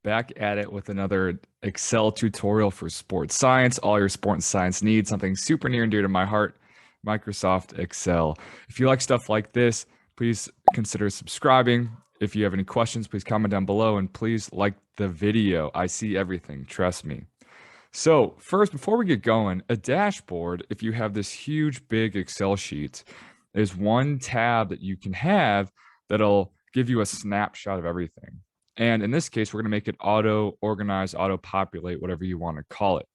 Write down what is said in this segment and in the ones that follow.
Back at it with another Excel tutorial for sports science. All your sports science needs, something super near and dear to my heart, Microsoft Excel. If you like stuff like this, please consider subscribing. If you have any questions, please comment down below and please like the video. I see everything, trust me. So first, before we get going, a dashboard, if you have this huge, big Excel sheet, is one tab that you can have that'll give you a snapshot of everything. And in this case, we're going to make it auto-organize, auto-populate, whatever you want to call it.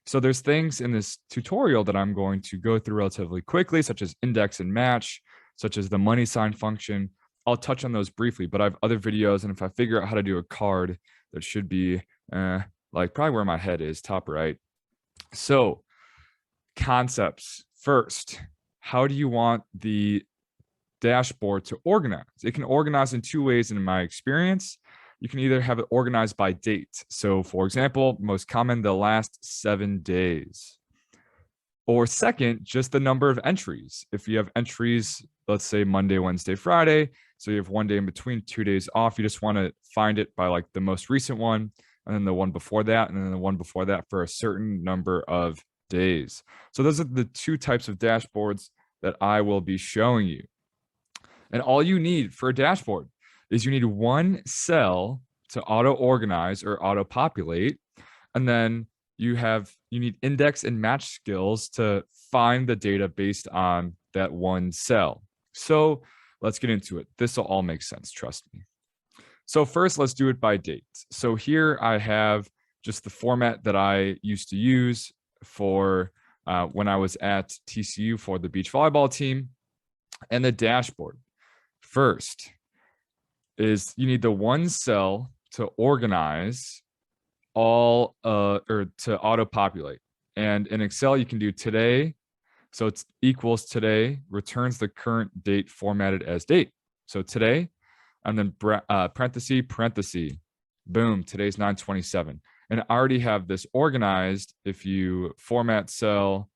So there's things in this tutorial that I'm going to go through relatively quickly, such as index and match, such as the money sign function. I'll touch on those briefly, but I have other videos, and if I figure out how to do a card, that should be like probably where my head is, top right. So concepts first. How do you want the dashboard to organize? It can organize in two ways in my experience. You can either have it organized by date. So for example, most common, the last 7 days. Or second, just the number of entries. If you have entries, let's say Monday, Wednesday, Friday, so you have 1 day in between, 2 days off, you just want to find it by like the most recent one, and then the one before that, and then the one before that for a certain number of days. So those are the two types of dashboards that I will be showing you. And all you need for a dashboard is you need one cell to auto-organize or auto-populate, and then you need index and match skills to find the data based on that one cell. So let's get into it. This will all make sense, trust me. So first, let's do it by date. So here I have just the format that I used to use for when I was at TCU for the beach volleyball team. And the dashboard first is you need the one cell to organize all or to auto-populate. And in Excel, you can do today. So it's equals today, returns the current date formatted as date. So today, and then parenthesis, boom, today's 9/27. And I already have this organized. If you format cell,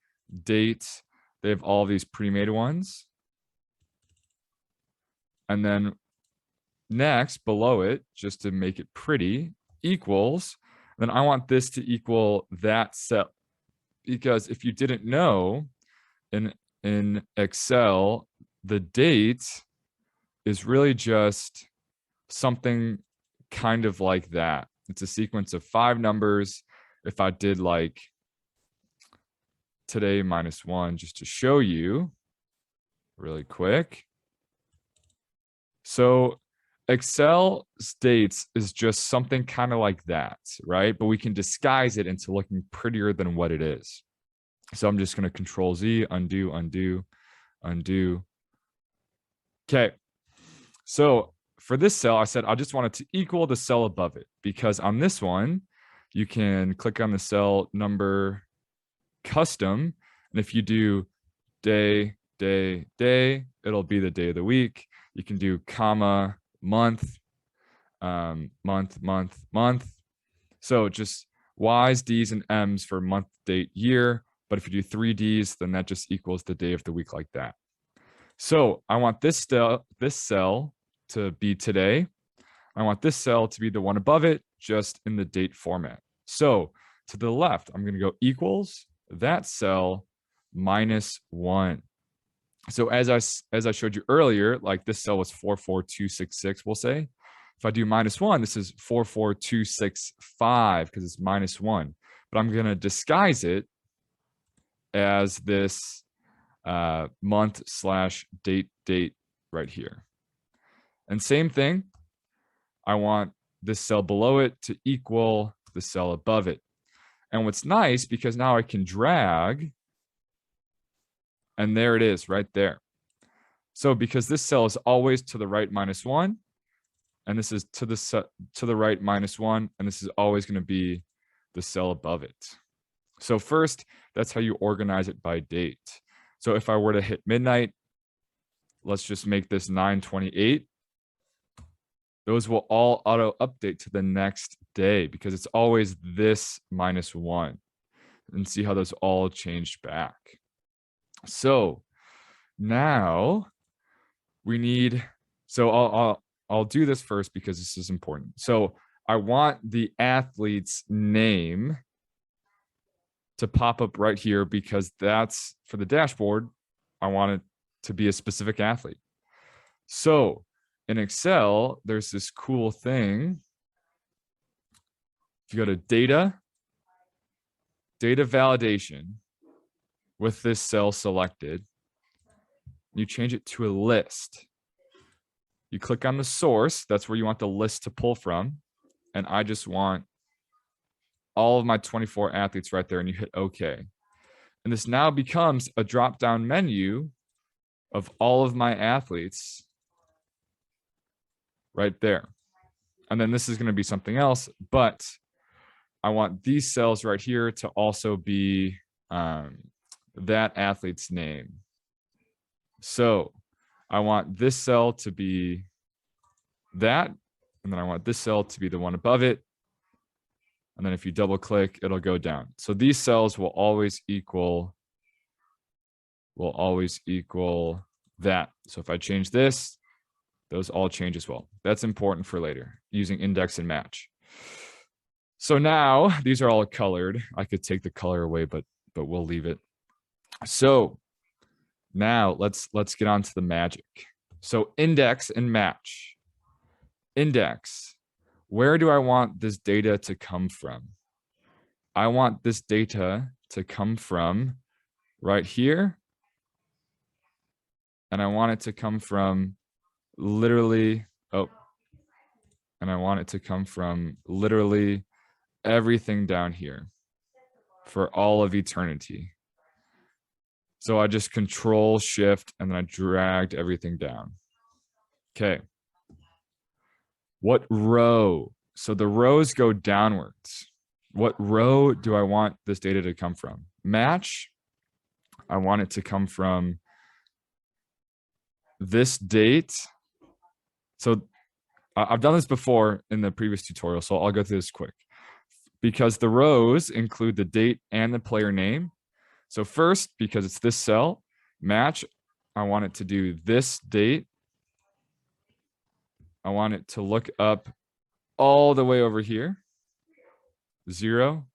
date, they have all these pre-made ones. And then next, below it, just to make it pretty, equals, then I want this to equal that cell. Because if you didn't know, in Excel, the date is really just something kind of like that. It's a sequence of 5 numbers. If I did like today -1, just to show you really quick. So Excel states is just something kind of like that, right? But we can disguise it into looking prettier than what it is. So I'm just going to Control Z, undo, undo, undo. Okay. So for this cell, I said I just want it to equal the cell above it, because on this one, you can click on the cell number custom. And if you do day, day, day, it'll be the day of the week. You can do comma, month, month, month, month. So just Y's, D's, and M's for month, date, year. But if you do 3 D's, then that just equals the day of the week like that. So I want this cell to be today. I want this cell to be the one above it, just in the date format. So to the left, I'm going to go equals that cell -1. So as I showed you earlier, like this cell was 44266, we'll say. If I do -1, this is 44265 because it's -1. But I'm going to disguise it as this month/date right here. And same thing, I want this cell below it to equal the cell above it. And what's nice, because now I can drag, and there it is right there. So because this cell is always to the right -1, and this is to the right -1, and this is always going to be the cell above it. So first, that's how you organize it by date. So if I were to hit midnight, let's just make this 9/28. Those will all auto update to the next day because it's always this -1. And see how those all changed back. So now we need, so I'll do this first because this is important. So I want the athlete's name to pop up right here because that's for the dashboard. I want it to be a specific athlete. So in Excel, there's this cool thing. If you go to data validation with this cell selected, you change it to a list. You click on the source. That's where you want the list to pull from. And I just want all of my 24 athletes right there, and you hit OK. And this now becomes a drop-down menu of all of my athletes right there. And then this is going to be something else, but I want these cells right here to also be that athlete's name. So I want this cell to be that, and then I want this cell to be the one above it. And then if you double click, it'll go down. So these cells will always equal that. So if I change this, those all change as well. That's important for later, using index and match. So now these are all colored. I could take the color away, but we'll leave it. So now let's get on to the magic. So index and match. Index. Where do I want this data to come from? I want this data to come from right here. And I want it to come from literally, and I want it to come from literally everything down here for all of eternity. So I just control shift and then I dragged everything down. Okay. What row? So the rows go downwards. What row do I want this data to come from? Match. I want it to come from this date. So I've done this before in the previous tutorial, so I'll go through this quick. Because the rows include the date and the player name. So first, because it's this cell, match, I want it to do this date. I want it to look up all the way over here. 0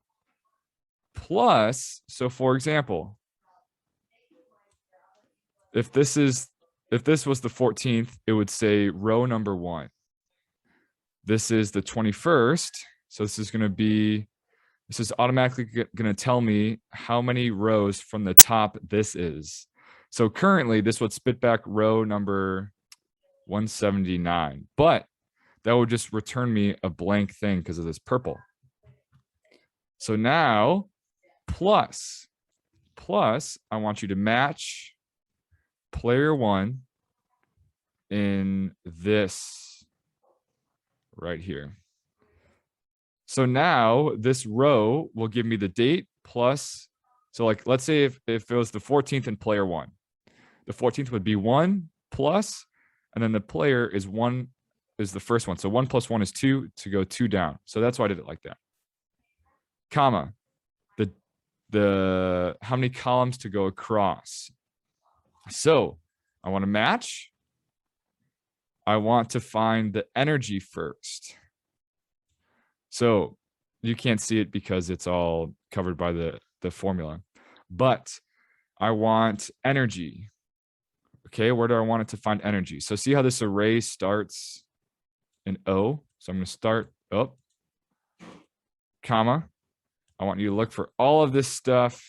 plus, so for example, if this was the 14th, it would say row number 1. This is the 21st. So this is automatically going to tell me how many rows from the top this is. So currently this would spit back row number 179, but that would just return me a blank thing because of this purple. So now plus, I want you to match player 1 in this right here. So now this row will give me the date plus, so like, let's say if it was the 14th in player 1, the 14th would be 1 plus, and then the player is 1 is the first one. So 1 plus 1 is 2 to go 2 down. So that's why I did it like that. Comma, the how many columns to go across. So I want to match. I want to find the energy first. So you can't see it because it's all covered by the formula, but I want energy. Okay, where do I want it to find energy? So see how this array starts in O? So I'm going to start up, comma. I want you to look for all of this stuff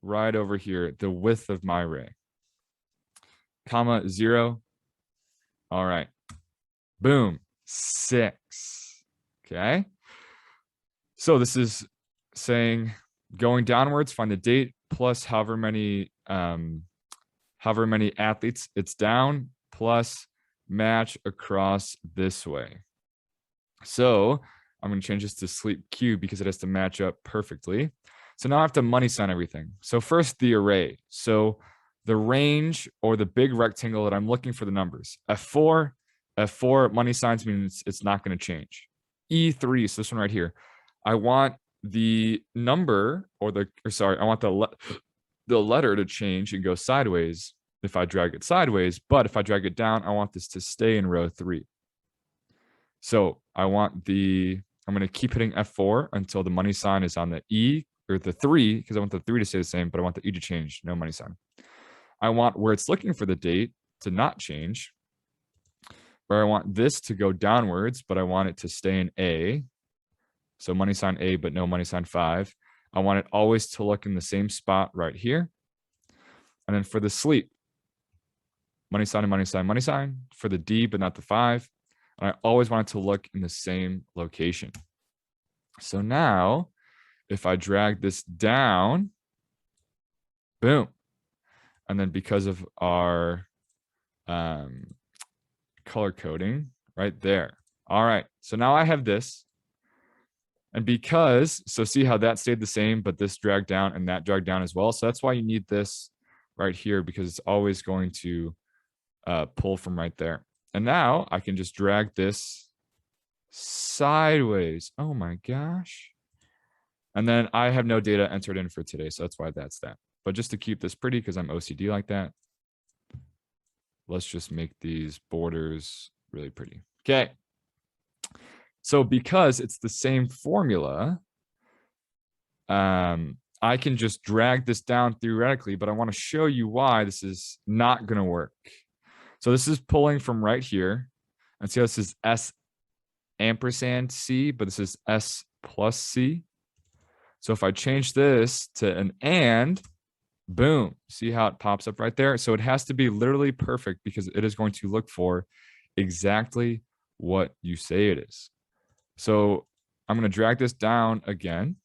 right over here, the width of my array, comma 0. All right, boom, 6. Okay, so this is saying going downwards, find the date plus however many athletes it's down plus match across this way. So I'm going to change this to sleep Q because it has to match up perfectly. So now I have to money sign everything. So first the array. So the range or the big rectangle that I'm looking for the numbers. F4 money signs means it's not going to change. E3, so this one right here. I want the number I want the letter to change and go sideways if I drag it sideways, but if I drag it down, I want this to stay in row 3. So I'm going to keep hitting F4 until the money sign is on the E or the 3, because I want the 3 to stay the same, but I want the E to change, no money sign. I want where it's looking for the date to not change, where I want this to go downwards, but I want it to stay in A. So money sign A, but no money sign 5. I want it always to look in the same spot right here. And then for the sleep, money sign and money sign, money sign. For the D, but not the 5. And I always want it to look in the same location. So now, if I drag this down, boom. And then because of our color coding right there. All right, so now I have this. And because, so see how that stayed the same, but this dragged down and that dragged down as well. So that's why you need this right here, because it's always going to pull from right there. And now I can just drag this sideways. Oh my gosh. And then I have no data entered in for today. So that's why that's that. But just to keep this pretty, because I'm OCD like that, let's just make these borders really pretty. Okay. So because it's the same formula, I can just drag this down theoretically, but I want to show you why this is not going to work. So this is pulling from right here. And see how this is S ampersand C, but this is S plus C. So if I change this to an and, boom, see how it pops up right there? So it has to be literally perfect, because it is going to look for exactly what you say it is. So I'm going to drag this down again.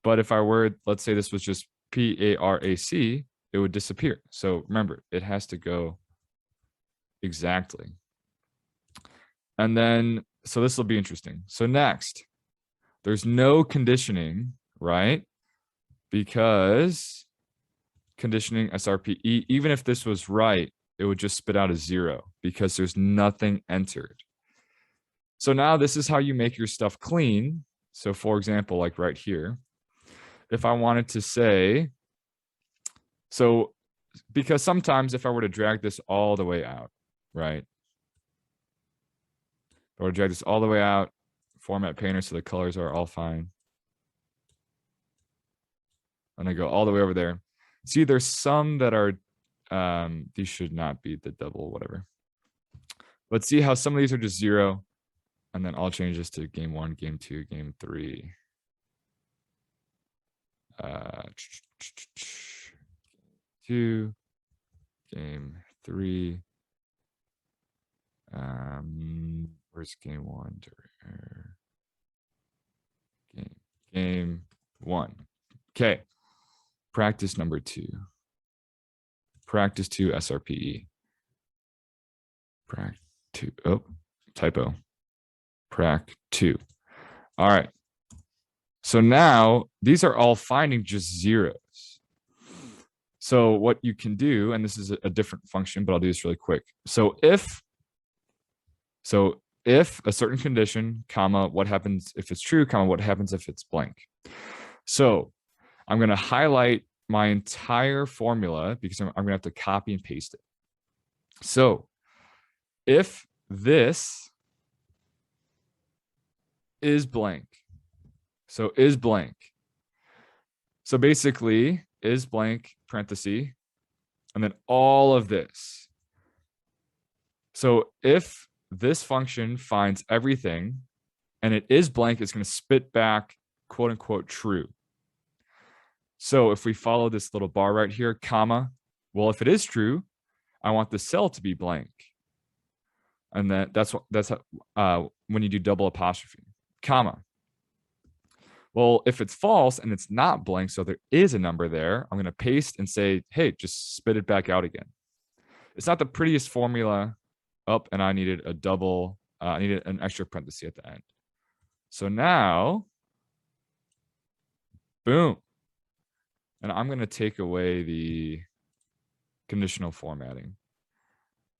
But if I were, let's say this was just PARAC, it would disappear. So remember, it has to go exactly. And then, so this will be interesting. So next, there's no conditioning, right? Because conditioning SRPE, even if this was right, it would just spit out a 0 because there's nothing entered. So now this is how you make your stuff clean. So for example, like right here, if I wanted to say, so because sometimes if I were to drag this all the way out, right? If I were to drag this all the way out, format painter so the colors are all fine. And I go all the way over there. See, there's some that are, these should not be the double, whatever. But see how some of these are just 0. And then I'll change this to game 1, game 2, game 3. Two, game 3. Where's game 1? Game 1. Okay. Practice number 2. Practice 2 SRPE. Prac 2. Oh, typo. Prac 2. All right. So now these are all finding just zeros. So what you can do, and this is a different function, but I'll do this really quick. So if a certain condition, comma, what happens if it's true, comma, what happens if it's blank. So I'm going to highlight my entire formula because I'm going to have to copy and paste it. So if this is blank, so is blank. So basically is blank parenthesis, and then all of this. So if this function finds everything and it is blank, it's going to spit back quote unquote true. So if we follow this little bar right here, comma, well, if it is true, I want the cell to be blank. And that's when you do double apostrophe, comma. Well, if it's false and it's not blank, so there is a number there, I'm going to paste and say, hey, just spit it back out again. It's not the prettiest formula up, and I needed a double, I needed an extra parenthesis at the end. So now, boom. And I'm going to take away the conditional formatting.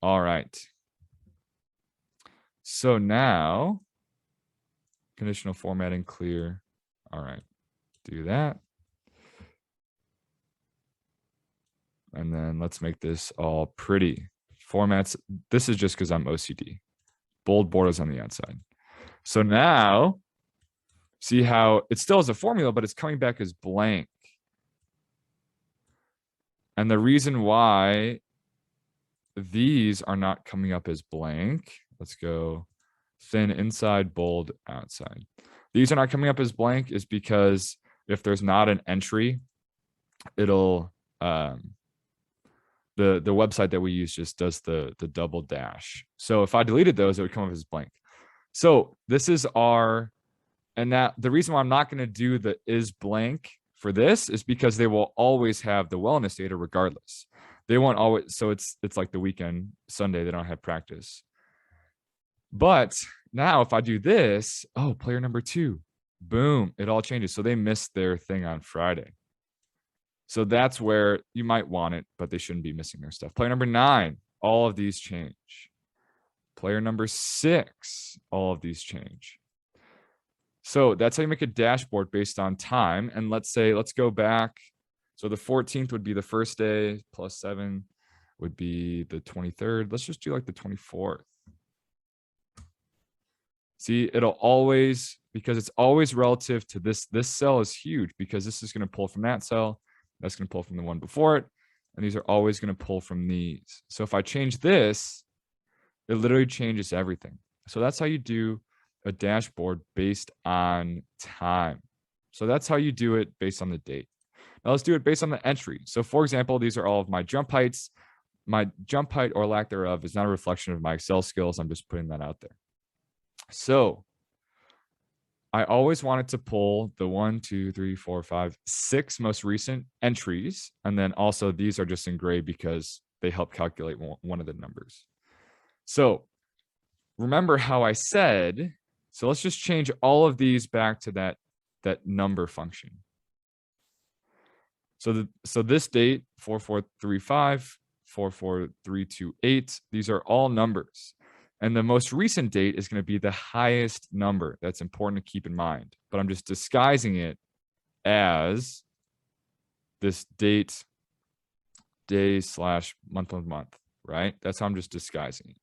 All right. So now, conditional formatting clear. All right, do that. And then let's make this all pretty. Formats, this is just because I'm OCD. Bold borders on the outside. So now, see how it still has a formula, but it's coming back as blank. And the reason why these are not coming up as blank, let's go thin inside, bold outside. These are not coming up as blank is because if there's not an entry, it'll the website that we use just does the double dash. So if I deleted those, it would come up as blank. So this is our, and that the reason why I'm not going to do the is blank for this is because they will always have the wellness data regardless. They won't always, so it's like the weekend, Sunday, they don't have practice. But now if I do this, oh, player number 2, boom, it all changes. So they missed their thing on Friday. So that's where you might want it, but they shouldn't be missing their stuff. Player number 9, all of these change. Player number 6, all of these change. So that's how you make a dashboard based on time. And let's go back. So the 14th would be the first day, plus 7 would be the 23rd. Let's just do like the 24th. See, it'll always, because it's always relative to this. This cell is huge because this is going to pull from that cell. That's going to pull from the one before it. And these are always going to pull from these. So if I change this, it literally changes everything. So that's how you do a dashboard based on time. So that's how you do it based on the date. Now let's do it based on the entry. So for example, these are all of my jump heights. My jump height or lack thereof is not a reflection of my Excel skills. I'm just putting that out there. So I always wanted to pull the 1, 2, 3, 4, 5, 6 most recent entries. And then also these are just in gray because they help calculate one of the numbers. So remember how I said, so let's just change all of these back to that number function. So this date, 4435, 44328, these are all numbers. And the most recent date is going to be the highest number. That's important to keep in mind. But I'm just disguising it as this date, day / month, right? That's how I'm just disguising it.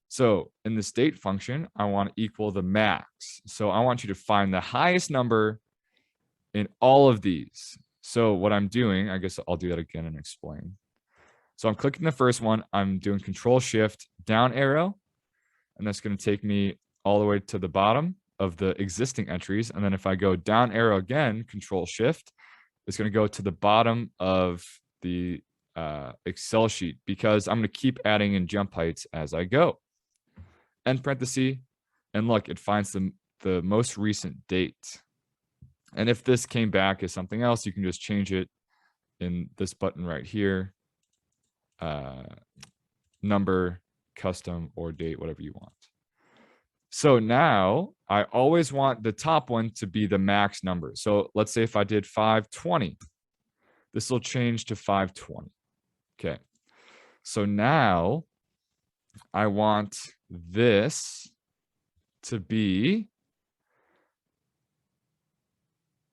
So in this date function, I want to equal the max. So I want you to find the highest number in all of these. So what I'm doing, I guess I'll do that again and explain. So I'm clicking the first one. I'm doing Control-Shift down arrow, and that's going to take me all the way to the bottom of the existing entries. And then if I go down arrow again, Control-Shift, it's going to go to the bottom of the Excel sheet because I'm going to keep adding in jump heights as I go. End parenthesis, and look, it finds the most recent date. And if this came back as something else, you can just change it in this button right here. Number, custom, or date, whatever you want. So now I always want the top one to be the max number. So let's say if I did 520, this will change to 520. Okay. So now I want this to be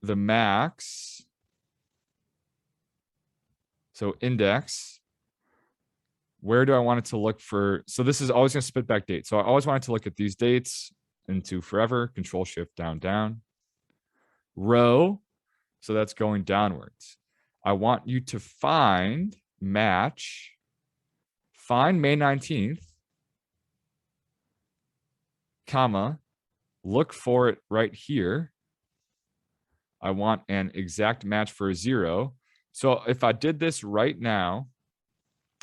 the max. So index, where do I want it to look for? So this is always going to spit back dates. So I always want it to look at these dates into forever, Control-Shift down, down. Row, so that's going downwards. I want you to find match, find May 19th, comma, look for it right here. I want an exact match for a 0. So if I did this right now,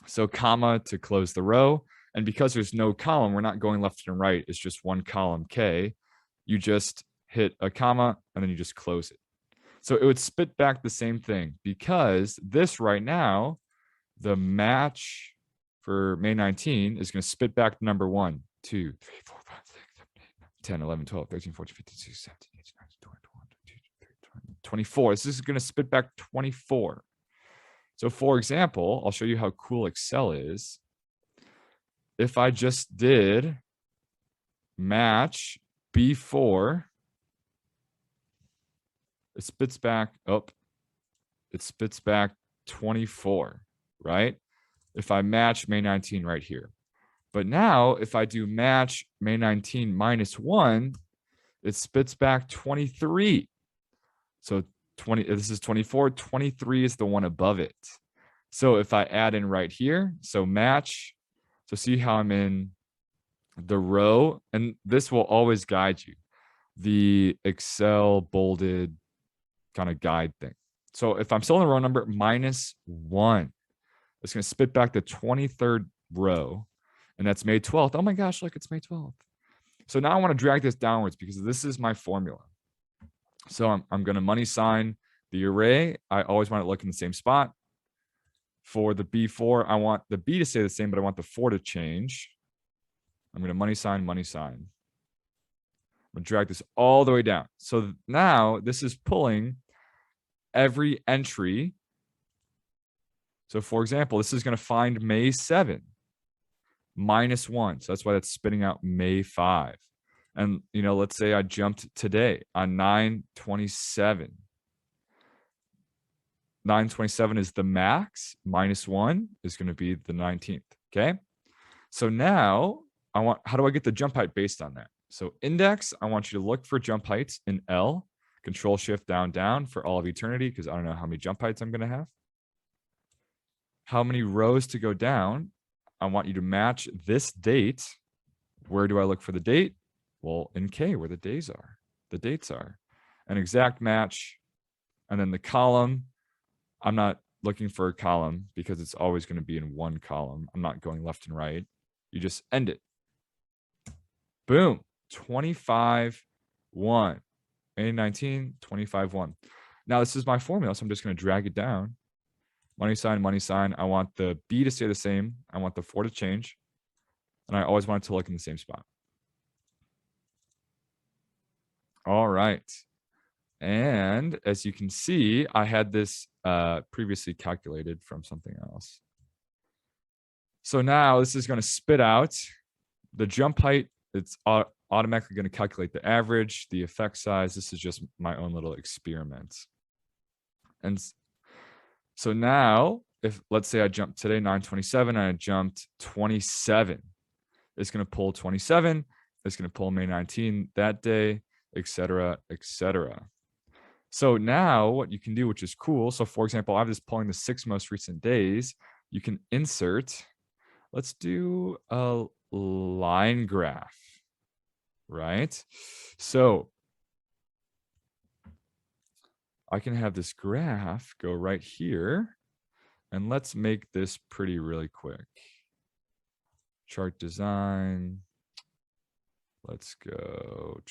so comma to close the row, and because there's no column, we're not going left and right, it's just one column K, you just hit a comma and then you just close it. So it would spit back the same thing because this right now, the match for May 19 is going to spit back number 1, 2, 3, 4, 5, 6, 7, 8, 9, 10, 11, 12, 13, 14, 15, 16, 17, 18, 19, 20, 21, 22, 23, 24. This is going to spit back 24. So for example, I'll show you how cool Excel is. If I just did match B4, it spits back, it spits back 24, right? If I match May 19 right here. But now if I do match May 19 minus 1, it spits back 23. So 20, this is 24, 23 is the one above it. So if I add in right here, so match, so see how I'm in the row, and this will always guide you. The Excel bolded kind of guide thing. So if I'm still in the row number -1, it's going to spit back the 23rd row, and that's May 12th. Oh my gosh, look, it's May 12th. So now I want to drag this downwards because this is my formula. So I'm going to money sign the array. I always want it to look in the same spot. For the B4, I want the B to stay the same, but I want the 4 to change. I'm going to money sign, money sign. I'm going to drag this all the way down. So now this is pulling every entry. So for example, this is going to find May 7 -1. So that's why that's spitting out May 5. And, you know, let's say I jumped today on 9/27. 9/27 is the max. -1 is going to be the 19th. Okay. So now how do I get the jump height based on that? So index, I want you to look for jump heights in L, Control Shift down, down for all of eternity, because I don't know how many jump heights I'm going to have. How many rows to go down? I want you to match this date. Where do I look for the date? Well, in K, where the days are, the dates are. An exact match. And then the column, I'm not looking for a column because it's always going to be in one column. I'm not going left and right. You just end it. Boom. 25/1. May 19, 25/1. Now this is my formula, so I'm just going to drag it down. Money sign, money sign. I want the B to stay the same. I want the 4 to change. And I always want it to look in the same spot. All right. And as you can see, I had this previously calculated from something else. So now this is going to spit out the jump height. It's automatically going to calculate the average, the effect size. This is just my own little experiment. And so now, if let's say I jumped today 9/27 and I jumped 27, it's going to pull 27. It's going to pull May 19 that day, etc., etc. So now what you can do, which is cool. So for example, I'm just pulling the 6 most recent days. You can insert. Let's do a line graph, right? So I can have this graph go right here, and let's make this pretty really quick. Chart design. Let's go.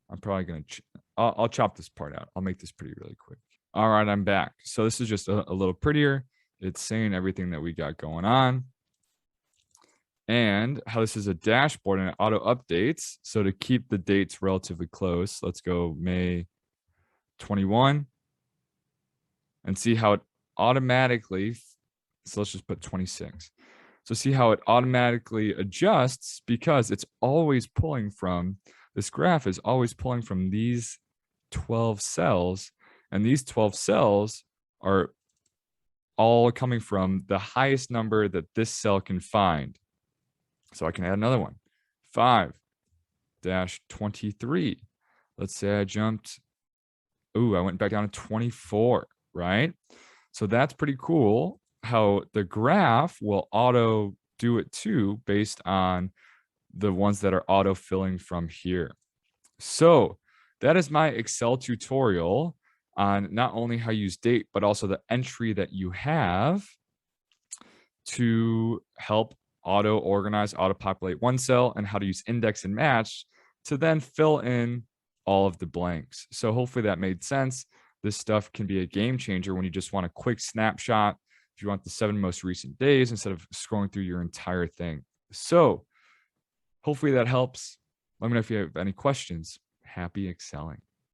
I'm probably going to, I'll chop this part out. I'll make this pretty really quick. All right, I'm back. So this is just a little prettier. It's saying everything that we got going on. And how this is a dashboard and it auto updates. So to keep the dates relatively close, let's go May 21 and see how it automatically, so let's just put 26. So see how it automatically adjusts because it's always pulling from, this graph is always pulling from these 12 cells, and these 12 cells are all coming from the highest number that this cell can find. So I can add another one, 5-23. Let's say I jumped, I went back down to 24, right? So that's pretty cool how the graph will auto do it too based on the ones that are auto filling from here. So that is my Excel tutorial on not only how you use date, but also the entry that you have to help auto organize, auto populate one cell, and how to use index and match to then fill in all of the blanks. So hopefully that made sense. This stuff can be a game changer when you just want a quick snapshot. If you want the 7 most recent days instead of scrolling through your entire thing. So hopefully that helps. Let me know if you have any questions. Happy excelling.